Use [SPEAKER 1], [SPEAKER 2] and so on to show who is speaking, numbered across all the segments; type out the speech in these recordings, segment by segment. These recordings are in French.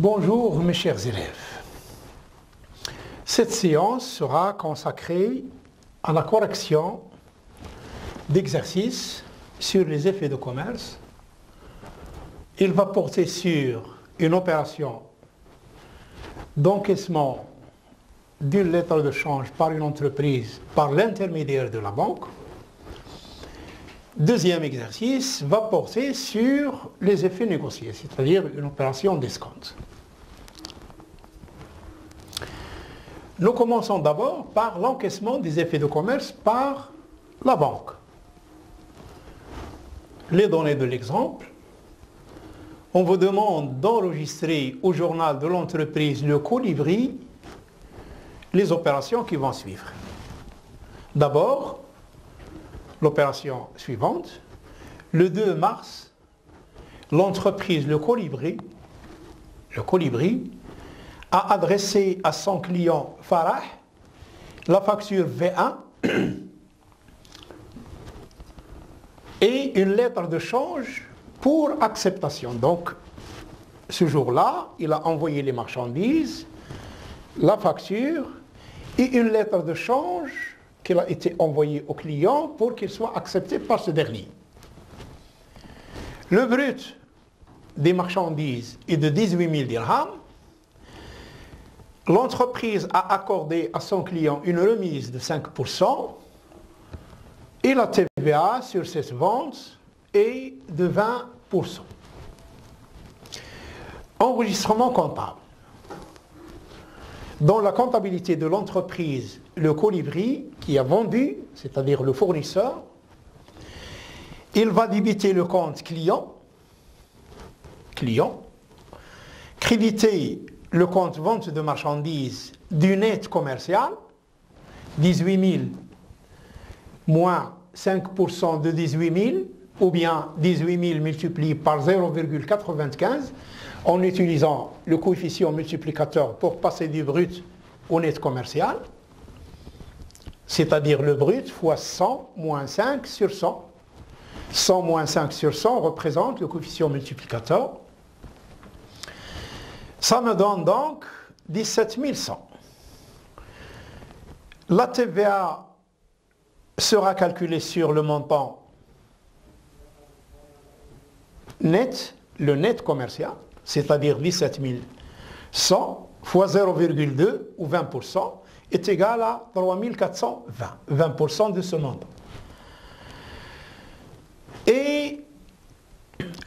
[SPEAKER 1] Bonjour mes chers élèves. Cette séance sera consacrée à la correction d'exercices sur les effets de commerce. Il va porter sur une opération d'encaissement d'une lettre de change par une entreprise par l'intermédiaire de la banque. Deuxième exercice va porter sur les effets négociés, c'est-à-dire une opération d'escompte. Nous commençons d'abord par l'encaissement des effets de commerce par la banque. Les données de l'exemple. On vous demande d'enregistrer au journal de l'entreprise le colibri les opérations qui vont suivre. D'abord, l'opération suivante. Le 2 mars, l'entreprise Le Colibri a adressé à son client Farah la facture V1 et une lettre de change pour acceptation. Donc, ce jour-là, il a envoyé les marchandises, la facture et une lettre de change qui a été envoyée au client pour qu'il soit accepté par ce dernier. Le brut des marchandises est de 18 000 dirhams. L'entreprise a accordé à son client une remise de 5% et la TVA sur cette vente est de 20%. Enregistrement comptable. Dans la comptabilité de l'entreprise Le Colibri qui a vendu, c'est-à-dire le fournisseur, il va débiter le compte client, créditer le compte vente de marchandises du net commercial, 18 000 moins 5% de 18 000, ou bien 18 000 multiplié par 0,95, en utilisant le coefficient multiplicateur pour passer du brut au net commercial, c'est-à-dire le brut fois 100 moins 5 sur 100. 100 moins 5 sur 100 représente le coefficient multiplicateur. Ça me donne donc 17 100. La TVA sera calculée sur le montant net, le net commercial, c'est-à-dire 17 100 fois 0,2 ou 20% est égal à 3 420, 20% de ce montant. Et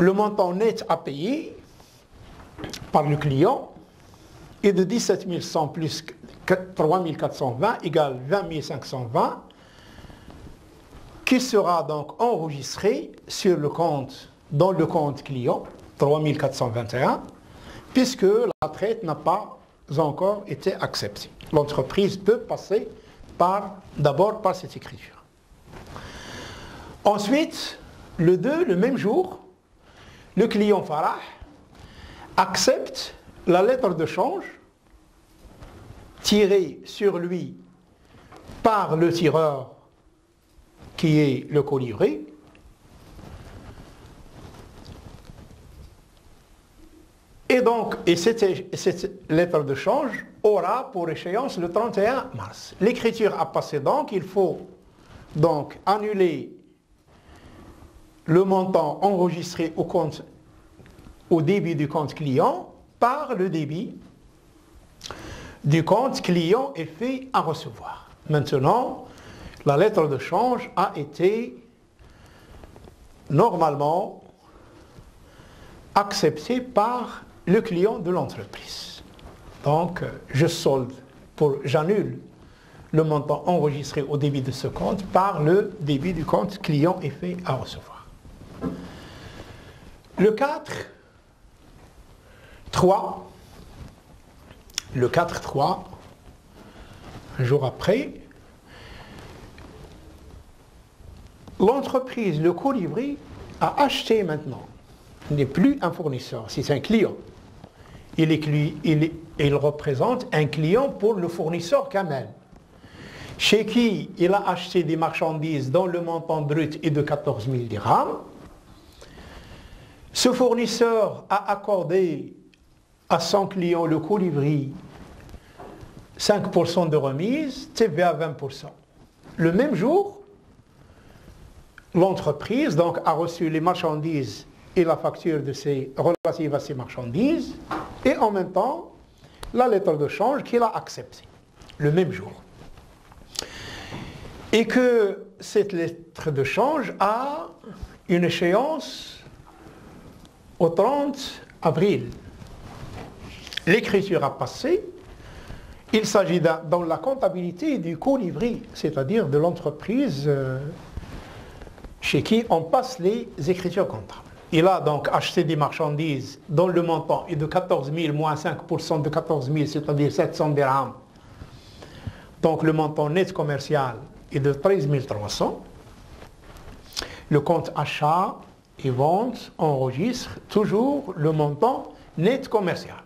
[SPEAKER 1] le montant net à payer par le client est de 17 100 plus 3 420 égale 20 520 qui sera donc enregistré sur le compte, dans le compte client 3 421 puisque la traite n'a pas encore été acceptée. L'entreprise peut passer d'abord par cette écriture. Ensuite, le 2, le même jour, le client Farah accepte la lettre de change tirée sur lui par le tireur qui est le colibri. Et cette lettre de change aura pour échéance le 31 mars. L'écriture a passé donc, il faut donc annuler le montant enregistré au débit du compte client par le débit du compte client effet à recevoir. Maintenant, la lettre de change a été normalement acceptée par le client de l'entreprise. Donc, j'annule le montant enregistré au débit de ce compte par le débit du compte client effet à recevoir. Le 4-3, un jour après, l'entreprise Le Colibri a acheté maintenant. Il n'est plus un fournisseur, c'est un client. Il représente un client pour le fournisseur Kamel, chez qui il a acheté des marchandises dont le montant brut est de 14 000 dirhams. Ce fournisseur a accordé à son client le colibri 5% de remise, TVA 20%. Le même jour, l'entreprise donc, a reçu les marchandises et la facture relative à ces marchandises, et en même temps, la lettre de change qu'il a acceptée, le même jour. Et que cette lettre de change a une échéance au 30 avril. L'écriture a passé. Il s'agit dans la comptabilité du colibri, c'est-à-dire de l'entreprise chez qui on passe les écritures comptables. Il a donc acheté des marchandises dont le montant est de 14 000 moins 5% de 14 000, c'est-à-dire 700 dirhams. Donc le montant net commercial est de 13 300. Le compte achat et vente enregistre toujours le montant net commercial.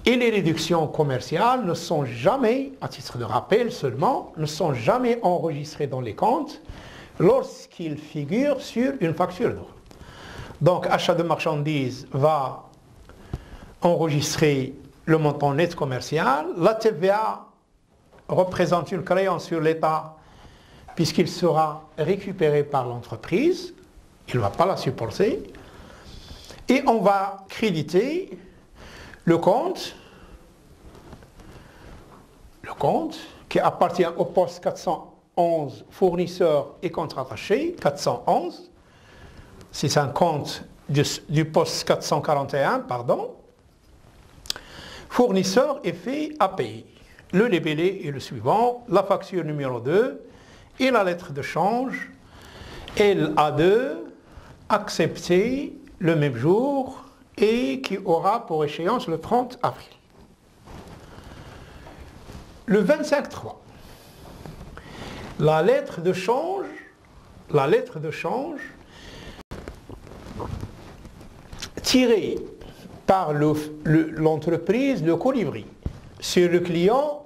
[SPEAKER 1] Et les réductions commerciales ne sont jamais, à titre de rappel seulement, ne sont jamais enregistrées dans les comptes lorsqu'ils figurent sur une facture d'eau. Donc, achat de marchandises va enregistrer le montant net commercial. La TVA représente une créance sur l'État puisqu'il sera récupéré par l'entreprise. Il ne va pas la supporter. Et on va créditer le compte qui appartient au poste 411 fournisseurs et comptes attachés, 411. C'est un compte du poste 441, pardon. Fournisseur et fait à payer. Le libellé est le suivant, la facture numéro 2 et la lettre de change LA2 acceptée le même jour et qui aura pour échéance le 30 avril. Le 25-3, la lettre de change tirée par l'entreprise le colibri sur le client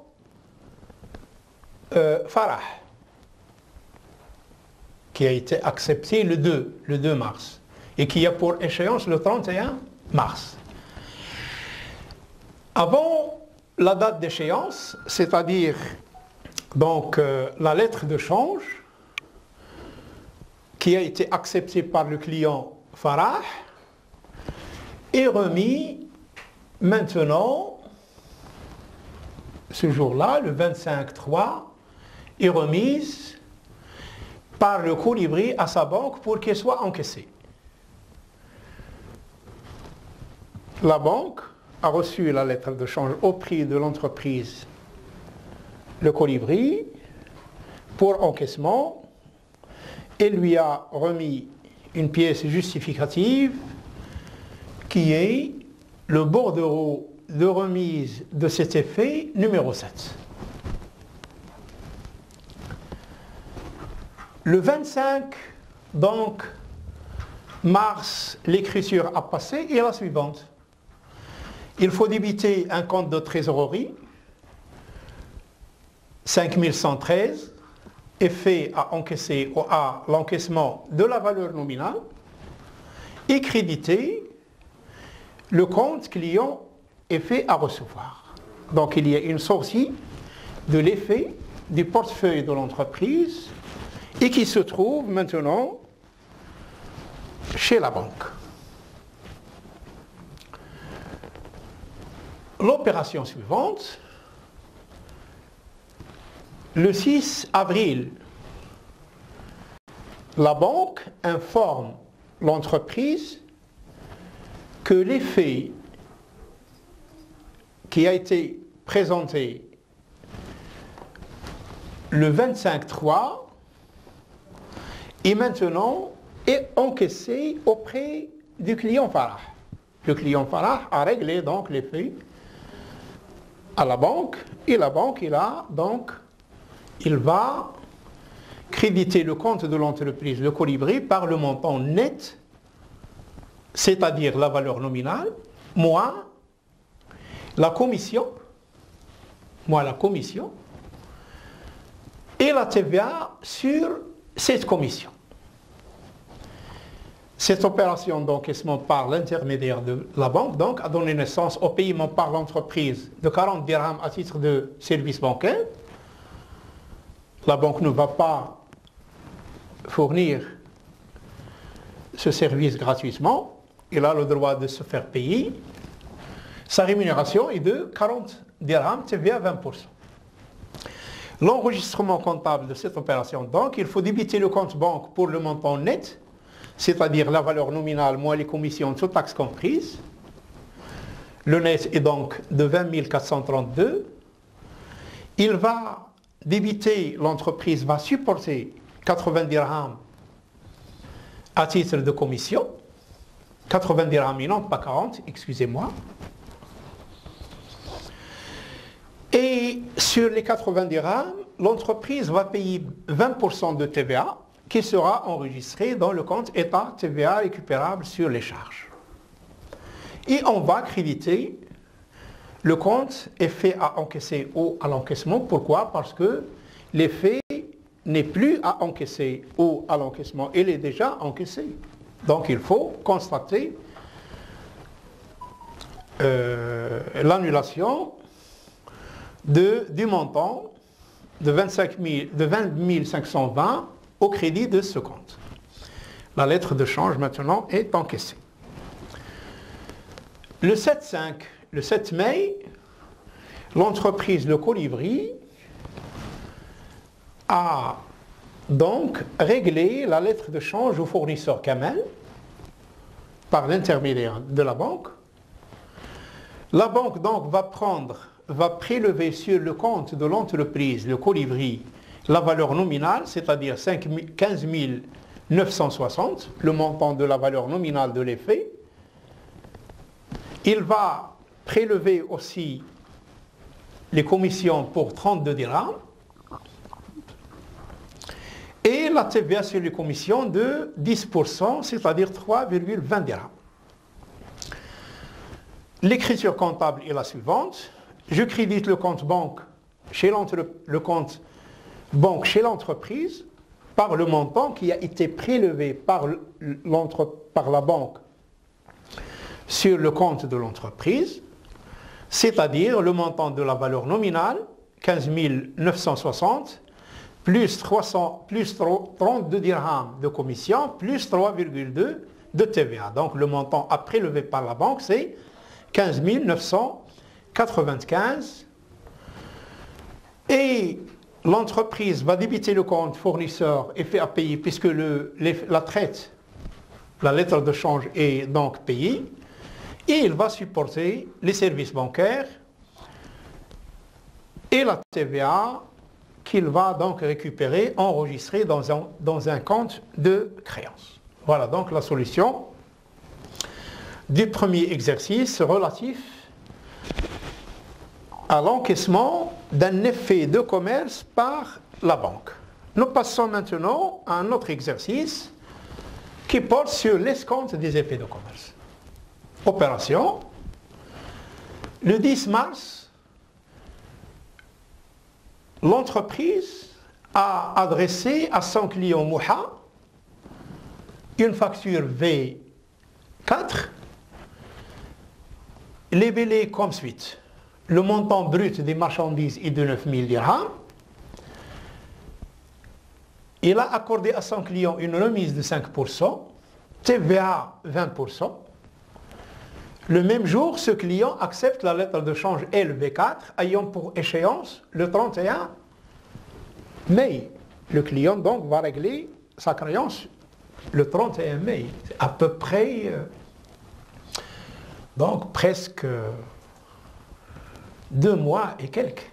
[SPEAKER 1] Farah, qui a été accepté le 2 mars et qui a pour échéance le 31 mars. Avant la date d'échéance, c'est-à-dire donc la lettre de change qui a été acceptée par le client Farah est remis maintenant, ce jour-là, le 25-3, est remise par le colibri à sa banque pour qu'elle soit encaissée. La banque a reçu la lettre de change au prix de l'entreprise le colibri pour encaissement et lui a remis une pièce justificative qui est le bordereau de remise de cet effet numéro 7. Le 25, donc, mars, l'écriture a passé et la suivante. Il faut débiter un compte de trésorerie, 5113, effet à encaisser à l'encaissement de la valeur nominale, et créditer le compte client effet à recevoir. Donc il y a une sortie de l'effet du portefeuille de l'entreprise et qui se trouve maintenant chez la banque. L'opération suivante, le 6 avril, la banque informe l'entreprise que l'effet qui a été présenté le 25-3 est maintenant encaissé auprès du client Farah. Le client Farah a réglé donc l'effet à la banque et la banque il va créditer le compte de l'entreprise, le colibri, par le montant net, c'est-à-dire la valeur nominale, moins la commission et la TVA sur cette commission. Cette opération d'encaissement par l'intermédiaire de la banque donc, a donné naissance au paiement par l'entreprise de 40 dirhams à titre de service bancaire. La banque ne va pas fournir ce service gratuitement. Il a le droit de se faire payer. Sa rémunération est de 40 dirhams TVA 20%. L'enregistrement comptable de cette opération, donc, il faut débiter le compte banque pour le montant net, c'est-à-dire la valeur nominale moins les commissions, toutes taxes comprises. Le net est donc de 20 432. Il va débiter, l'entreprise va supporter 80 dirhams à titre de commission. 80 dirhams et non pas 40, excusez-moi. Et sur les 80 dirhams, l'entreprise va payer 20% de TVA qui sera enregistré dans le compte État TVA récupérable sur les charges. Et on va créditer le compte effet à encaisser ou à l'encaissement. Pourquoi? Parce que l'effet n'est plus à encaisser ou à l'encaissement, il est déjà encaissé. Donc il faut constater l'annulation du montant de 20 520 au crédit de ce compte. La lettre de change maintenant est encaissée. Le 7 mai, l'entreprise Le Colibri a donc réglé la lettre de change au fournisseur Kamel par l'intermédiaire de la banque. La banque donc va prélever sur le compte de l'entreprise Le Colibri la valeur nominale, c'est-à-dire 15 960, le montant de la valeur nominale de l'effet. Il va prélever aussi les commissions pour 32 dirhams et la TVA sur les commissions de 10%, c'est-à-dire 3,20 dirhams. L'écriture comptable est la suivante. Je crédite le compte banque chez l'entreprise par le montant qui a été prélevé par la banque sur le compte de l'entreprise, c'est-à-dire le montant de la valeur nominale, 15 960, plus 32 dirhams de commission, plus 3,2 de TVA. Donc le montant à prélever par la banque, c'est 15 995. Et l'entreprise va débiter le compte fournisseur effet à payer puisque la traite, la lettre de change est donc payée. Et il va supporter les services bancaires et la TVA qu'il va donc récupérer, enregistrer dans un compte de créance. Voilà donc la solution du premier exercice relatif à l'encaissement d'un effet de commerce par la banque. Nous passons maintenant à un autre exercice qui porte sur l'escompte des effets de commerce. Opération. Le 10 mars, l'entreprise a adressé à son client Mouha une facture V4 labellée comme suit. Le montant brut des marchandises est de 9 000 dirhams. Il a accordé à son client une remise de 5%, TVA 20%. Le même jour, ce client accepte la lettre de change LV4 ayant pour échéance le 31 mai. Le client donc va régler sa créance le 31 mai. C'est à peu près, donc presque 2 mois et quelques.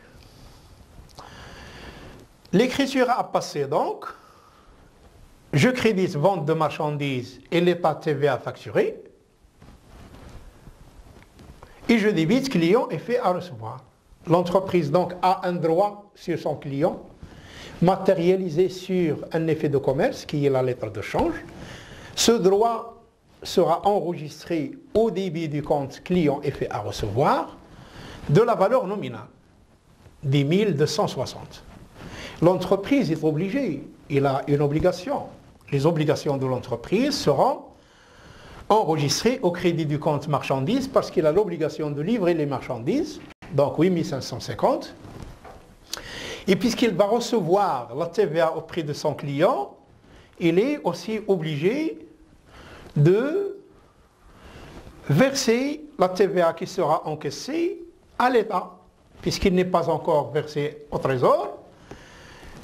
[SPEAKER 1] L'écriture a passé donc. Je crédite vente de marchandises et l'état TVA facturé. Et je débite client effet à recevoir. L'entreprise donc a un droit sur son client matérialisé sur un effet de commerce qui est la lettre de change. Ce droit sera enregistré au débit du compte client effet à recevoir de la valeur nominale, 10 260. L'entreprise est obligée, il a une obligation. Les obligations de l'entreprise seront enregistré au crédit du compte marchandises parce qu'il a l'obligation de livrer les marchandises, donc 8550. Et puisqu'il va recevoir la TVA auprès de son client, il est aussi obligé de verser la TVA qui sera encaissée à l'État, puisqu'il n'est pas encore versé au Trésor.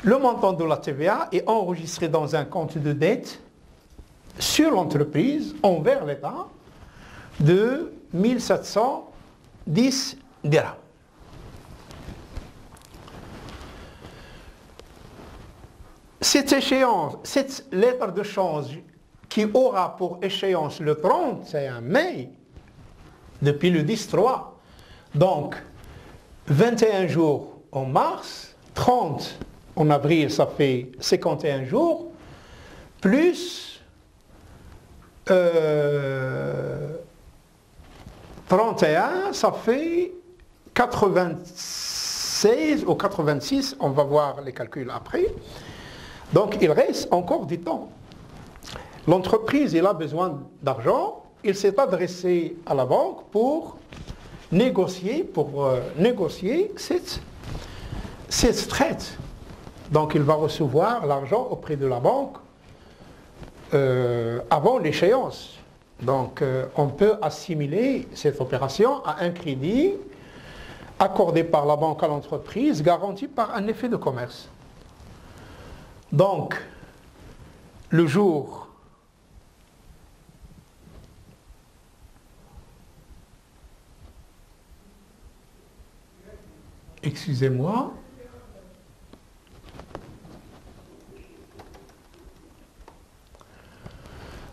[SPEAKER 1] Le montant de la TVA est enregistré dans un compte de dette sur l'entreprise envers l'État de 1710 dirhams. Cette échéance, cette lettre de change qui aura pour échéance le 31 mai, depuis le 10-3, donc 21 jours en mars, 30 en avril, ça fait 51 jours, plus 31, ça fait 96 ou 86, on va voir les calculs après. Donc il reste encore du temps. L'entreprise, il a besoin d'argent, il s'est adressé à la banque pour négocier cette traite. Donc il va recevoir l'argent auprès de la banque avant l'échéance. Donc on peut assimiler cette opération à un crédit accordé par la banque à l'entreprise, garanti par un effet de commerce. Donc, le jour excusez-moi,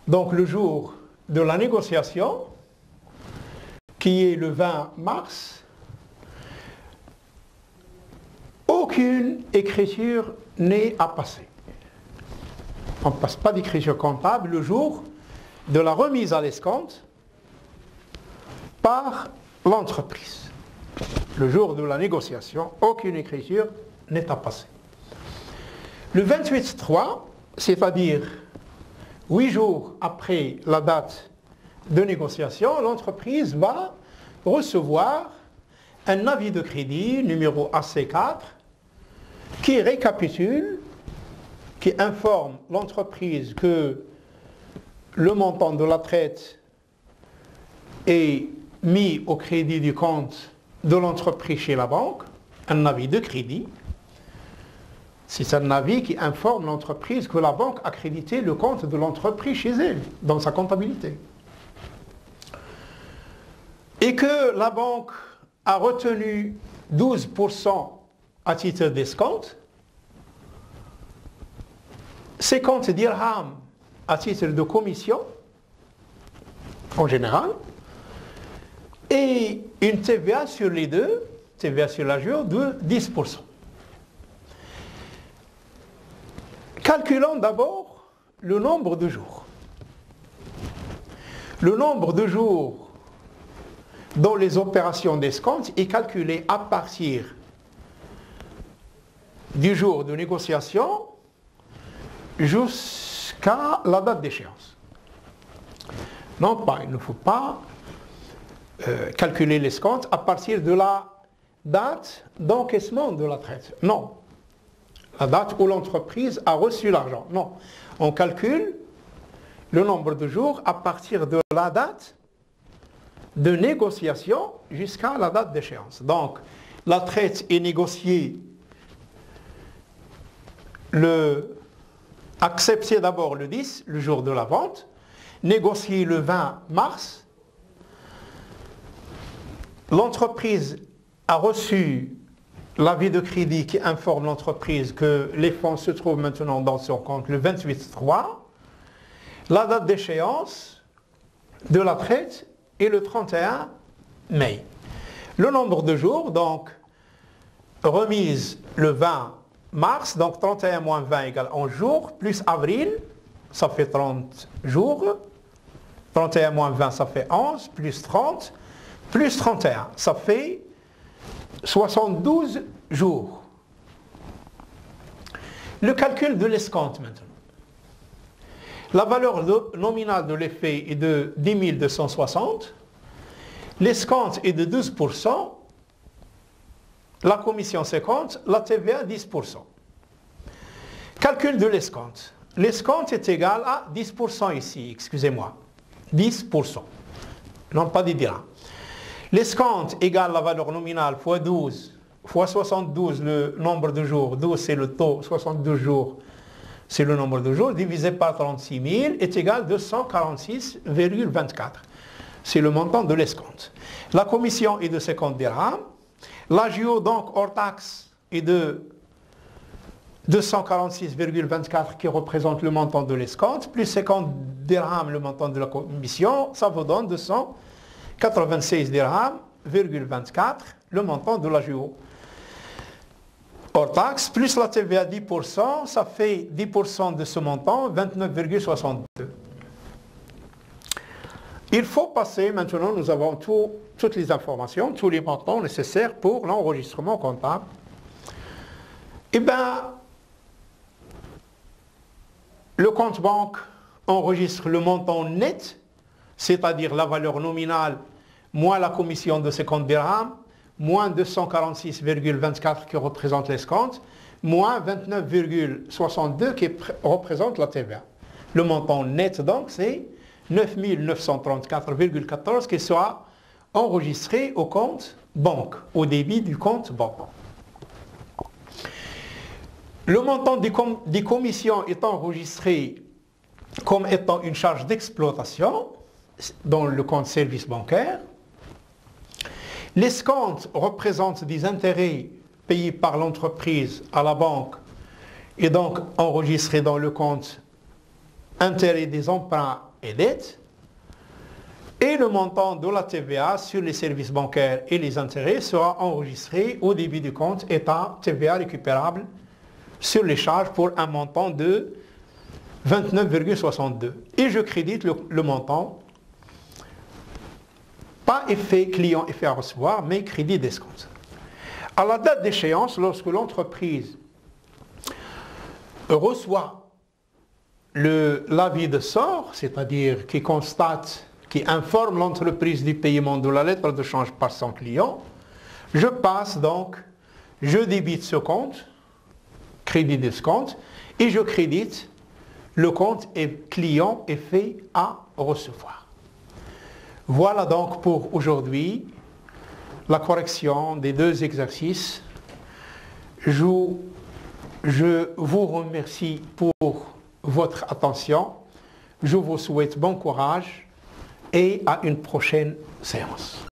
[SPEAKER 1] donc le jour de la négociation, qui est le 20 mars, aucune écriture n'est à passer. On ne passe pas d'écriture comptable le jour de la remise à l'escompte par l'entreprise. Le jour de la négociation, aucune écriture n'est à passer. Le 28-3, c'est-à-dire 8 jours après la date de négociation, l'entreprise va recevoir un avis de crédit numéro AC4 qui récapitule, qui informe l'entreprise que le montant de la traite est mis au crédit du compte de l'entreprise chez la banque, un avis de crédit. C'est un avis qui informe l'entreprise que la banque a crédité le compte de l'entreprise chez elle, dans sa comptabilité. Et que la banque a retenu 12% à titre d'escompte, 50 dirhams à titre de commission, en général, et une TVA sur les deux, TVA sur la jour, de 10%. Calculons d'abord le nombre de jours. Le nombre de jours dont les opérations d'escompte est calculé à partir du jour de négociation jusqu'à la date d'échéance. Non pas, il ne faut pas calculer l'escompte à partir de la date d'encaissement de la traite. Non. La date où l'entreprise a reçu l'argent. Non. On calcule le nombre de jours à partir de la date de négociation jusqu'à la date d'échéance. Donc, la traite est négociée, acceptée d'abord le 10, le jour de la vente, négociée le 20 mars. L'entreprise a reçu l'avis de crédit qui informe l'entreprise que les fonds se trouvent maintenant dans son compte le 28-3. La date d'échéance de la traite est le 31 mai. Le nombre de jours, donc, remise le 20 mars, donc 31 moins 20 égale 11 jours, plus avril, ça fait 30 jours. 31 moins 20, ça fait 11, plus 30, plus 31, ça fait 72 jours. Le calcul de l'escompte maintenant. La valeur nominale de l'effet est de 10 260. L'escompte est de 12%. La commission 50, la TVA 10%. Calcul de l'escompte. L'escompte est égal à 10% ici, excusez-moi. 10%. Non, pas des dirhams. L'escompte égale la valeur nominale fois 12, fois 72 le nombre de jours. 12 c'est le taux, 72 jours c'est le nombre de jours, divisé par 36 000 est égal à 246,24. C'est le montant de l'escompte. La commission est de 50 dirhams. L'agio, donc, hors taxe, est de 246,24 qui représente le montant de l'escompte, plus 50 dirhams le montant de la commission, ça vous donne 296 dirhams,24 le montant de l'agio. Hors taxe, plus la TVA 10%, ça fait 10% de ce montant, 29,62. Il faut passer, maintenant nous avons toutes les informations, tous les montants nécessaires pour l'enregistrement comptable. Eh bien, le compte banque enregistre le montant net, c'est-à-dire la valeur nominale moins la commission de 50 dirhams, moins 246,24 qui représente l'escompte, moins 29,62 qui représente la TVA. Le montant net donc c'est 9 934,14 qui sera enregistré au compte banque, au débit du compte banque. Le montant des commissions est enregistré comme étant une charge d'exploitation dans le compte service bancaire. L'escompte représente des intérêts payés par l'entreprise à la banque et donc enregistré dans le compte intérêts des emprunts et dettes. Et le montant de la TVA sur les services bancaires et les intérêts sera enregistré au débit du compte état TVA récupérable sur les charges pour un montant de 29,62. Et je crédite le montant, pas effet client, effet à recevoir, mais crédit d'escompte. À la date d'échéance, lorsque l'entreprise reçoit l'avis de sort, c'est-à-dire qui constate, qui informe l'entreprise du paiement de la lettre de change par son client, je passe donc, je débite ce compte, crédit d'escompte, et je crédite le compte client effet à recevoir. Voilà donc pour aujourd'hui la correction des deux exercices. Je vous remercie pour votre attention. Je vous souhaite bon courage et à une prochaine séance.